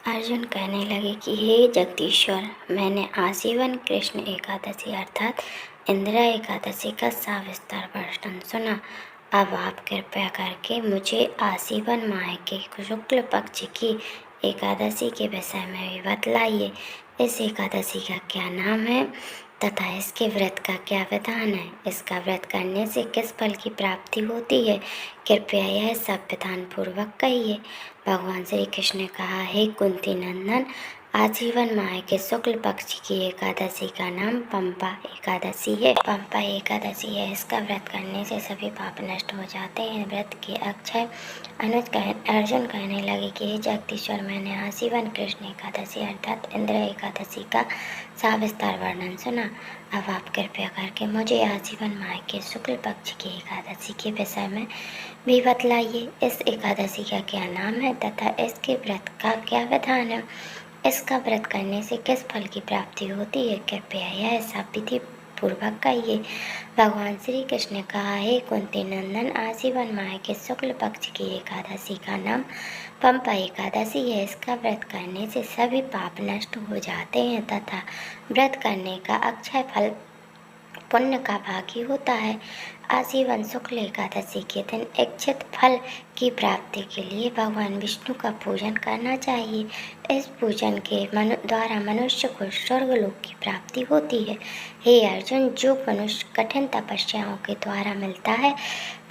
अर्जुन कहने लगे कि हे जगदीश्वर, मैंने आजीवन कृष्ण एकादशी अर्थात इंदिरा एकादशी का सविस्तार वर्णन सुना। अब आप कृपया करके मुझे आजीवन माह के शुक्ल पक्ष की एकादशी के विषय में भी बतलाइए। इस एकादशी का क्या नाम है तथा इसके व्रत का क्या विधान है? इसका व्रत करने से किस फल की प्राप्ति होती है? कृपया यह सब विधान पूर्वक कहिए। भगवान श्री कृष्ण ने कहा, हे कुंती नंदन, आजीवन माह के शुक्ल पक्ष की एकादशी का नाम पंपा एकादशी है। पंपा एकादशी है, इसका व्रत करने से सभी पाप नष्ट हो जाते हैं। व्रत के अक्षय अर्जुन कहने लगे कि हे जगदीश्वर, मैंने आजीवन कृष्ण एकादशी अर्थात इंदिरा एकादशी का सविस्तार वर्णन सुना। अब आप कृपया करके मुझे आजीवन माह के शुक्ल पक्ष की एकादशी के विषय में भी बतलाइए। इस एकादशी का क्या नाम है तथा इसके व्रत का क्या विधान है? इसका व्रत करने से किस फल की प्राप्ति होती है? कृपया यह सब विधि पूर्वक कहिए। भगवान श्री कृष्ण ने कहा, हे कुंती नंदन, आजीवन माह के शुक्ल पक्ष की एकादशी का नाम पंपा एकादशी है। इसका व्रत करने से सभी पाप नष्ट हो जाते हैं तथा व्रत करने का अक्षय फल पुण्य का भागी होता है। आजीवन शुक्ल एकादशी के दिन इच्छित फल की प्राप्ति के लिए भगवान विष्णु का पूजन करना चाहिए। इस पूजन के द्वारा मनुष्य को स्वर्गलोक की प्राप्ति होती है। हे अर्जुन, जो मनुष्य कठिन तपस्याओं के द्वारा मिलता है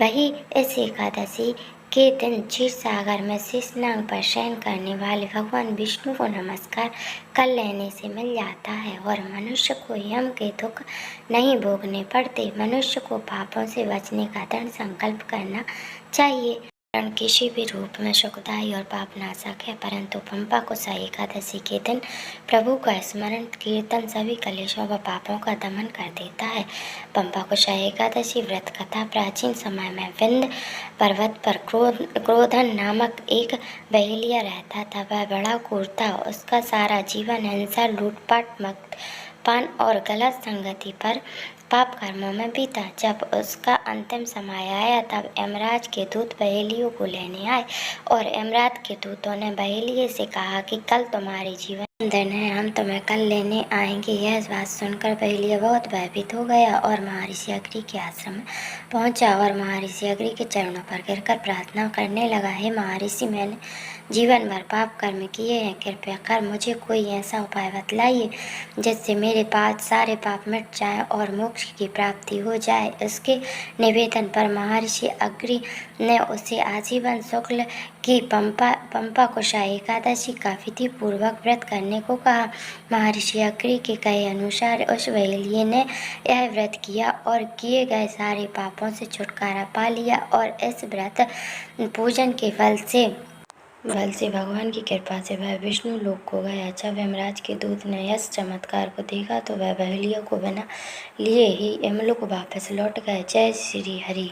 वही इस एकादशी के दिन क्षीर सागर में शेषनाग पर शयन करने वाले भगवान विष्णु को नमस्कार कर लेने से मिल जाता है और मनुष्य को यम के दुख नहीं भोगने पड़ते। मनुष्य को पापों से बचने का दृढ़ संकल्प करना चाहिए। कारण किसी भी रूप में सुखदायी और पापनाशक है, परंतु पंपा कुशा एकादशी के दिन प्रभु का स्मरण कीर्तन सभी कलेशों व पापों का दमन कर देता है। पंपा कुशा एकादशी व्रत कथा प्राचीन समय में विंध्य पर्वत पर क्रोधन नामक एक बहेलिया रहता था। वह बड़ा क्रूर था। उसका सारा जीवन हिंसा, लूटपाट, मद्यपान और गलत संगति पर पाप कर्मों में बीता। जब उसका अंतिम समय आया तब यमराज के दूत बहेलियों को लेने आए और यमराज के दूतों ने बहेलिये से कहा कि कल तुम्हारे जीवन दिन है, हम तुम्हें कल लेने आएंगे। यह बात सुनकर बहेलिया बहुत भयभीत हो गया और महर्षि अग्नि के आश्रम में पहुंचा और महर्षि अग्नि के चरणों पर गिरकर प्रार्थना करने लगा, हे महर्षि, मैंने जीवन भर पाप कर्म किए हैं। कृपया कर मुझे कोई ऐसा उपाय बतलाइए जिससे मेरे पास सारे पाप मिट जाएं और मोक्ष की प्राप्ति हो जाए। उसके निवेदन पर महर्षि अग्नि ने उसे आजीवन शुक्ल की पंपा कुशा एकादशी का विधि पूर्वक व्रत करने को कहा। महर्षि अग्नि के कहे अनुसार उस बहेलिये ने यह व्रत किया और किए गए सारे पापों से छुटकारा पा लिया और इस व्रत पूजन के बल से भगवान की कृपा से वह विष्णु लोक को गया। जब यमराज के दूत ने इस चमत्कार को देखा तो वह बहेलिया को बिना लिए ही यमलोक वापस लौट गए। जय श्री हरि।